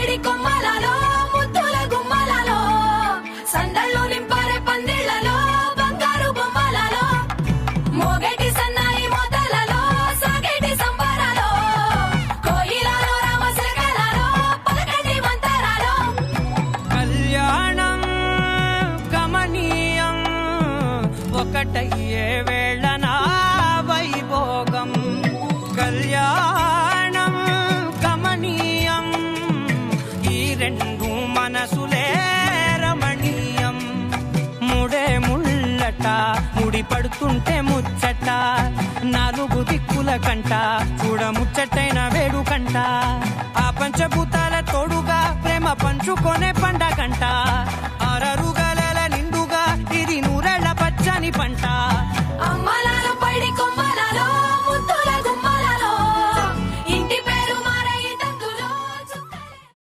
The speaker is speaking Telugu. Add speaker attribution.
Speaker 1: మామిడి కొమ్మలలో ముద్దుల గుమ్మలలో సందళ్ళు నింపారే పందిళ్లలో బంగారు బొమ్మలలో మోగేటి సన్నాయి మోతలలో సాగేటి సంబరాలో కోయిలలో రామశకలలో పలకటి మంతరాలో
Speaker 2: కళ్యాణం గమనీయం ఒకటయ్యే వేళ నా వైభోగం కళ్యాణం గమనీయం ఈ రెండు మనసులే రమణీయం ముడే ముళ్ళట ముడి పడుతుంటే ముచ్చట నాలుగు దిక్కుల కంట చూడ ముచ్చటైన వేడుకంట ఆ పంచభూతాల తోడుగా ప్రేమ పంచుకొనే పండగంట ఆరరుగల నిండుగా ఇది నూరెళ్ళ పచ్చని పంట